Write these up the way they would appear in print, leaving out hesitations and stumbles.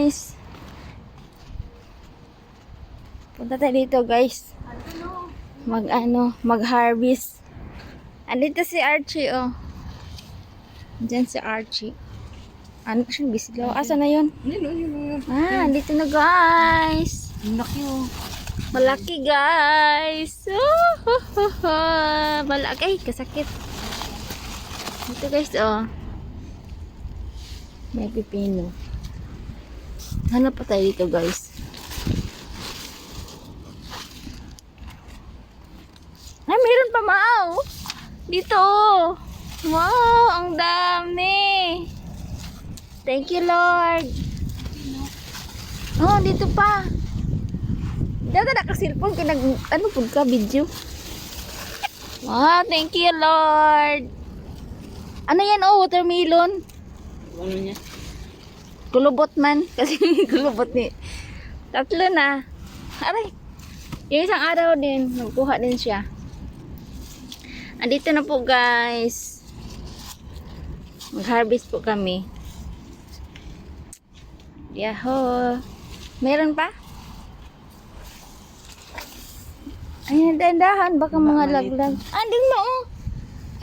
guys. Punta tayo dito guys. Mag-harvest. Andito si Archie oh. Diyan si Archie. Ano siyang bisigaw? Asa na yun? Andito na guys. Laki oh. Malaki guys. Malaki. Ay, kasakit. Dito guys oh. May pipino. Hanap pa tayo dito guys. Ay, meron pa maaw. Dito. Wow, ang dami. Thank you, Lord. Oh, dito pa. Dito na ka-cellphone. Ano po ka, video? Wow, thank you, Lord. Ano yan, oh, watermelon? Ano niya? Kulubot man. Kasi kulubot ni. Tatlo na. Aray. Yung isang araw din, nagkuha din siya. Andito na po guys. Mag-harvest po kami. Yahoo! Meron pa? Ay, dandahan. Baka mga laglag. Andun na oh.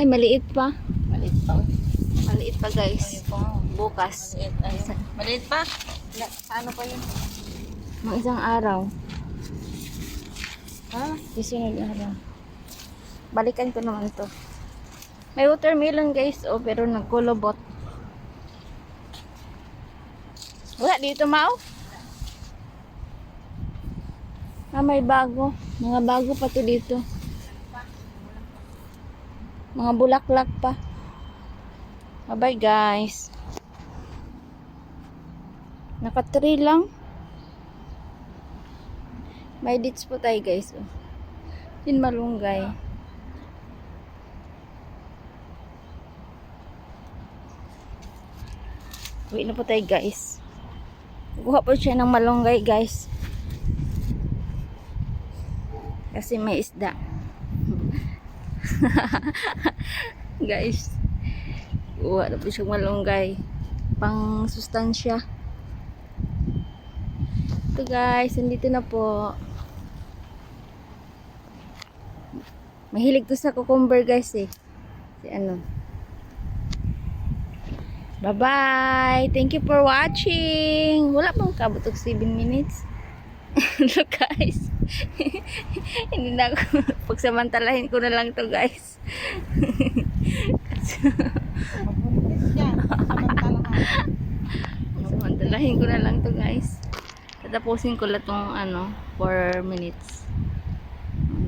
Ay, maliit pa. Maliit pa. Maliit pa guys. Bukas. Maliit pa? Ano pa yun? Mga isang araw. Ha? Isunod na araw. Balikan ko naman to. May watermelon guys. Oh, pero nagkulobot. Wala dito Mau. May bago. Mga bago pa to dito. Mga bulaklak pa. Bye guys. Naka 3 lang. May dates po tayo guys. Oh. Din malunggay. Uwi na po tayo guys. Kuha po siya ng malunggay guys. Kasi may isda. Guys. Kuha na po siya malunggay. Pang sustansya. Ito guys. Nandito na po. Mahilig to sa cucumber guys eh. Si ano. Bye-bye. Thank you for watching. Wala pang kabutog 7 minutes. Look guys. Hindi na ako. Pagsamantalahin ko na lang to guys. Pagsamantalahin ko na lang to guys. Tatapusin ko lang tong 4 minutes.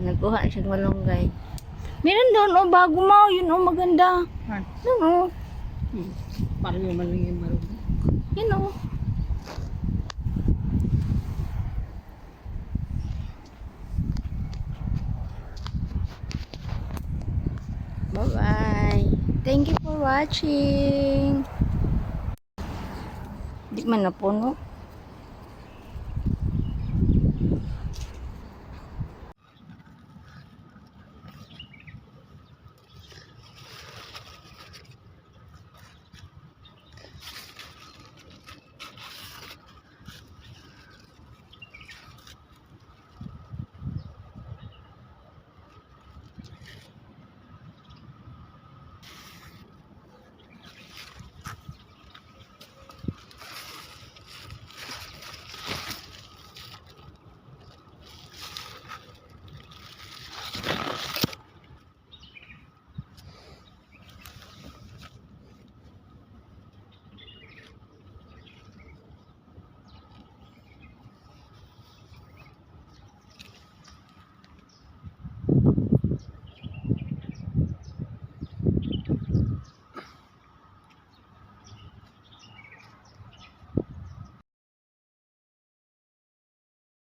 Nagkuha siya ng malunggay. Meron doon oh, bago mo. Yun oh, maganda. Yun oh. Parang yung malunggay marunong. Yun oh. Bye-bye. Thank you for watching. Di man na puno.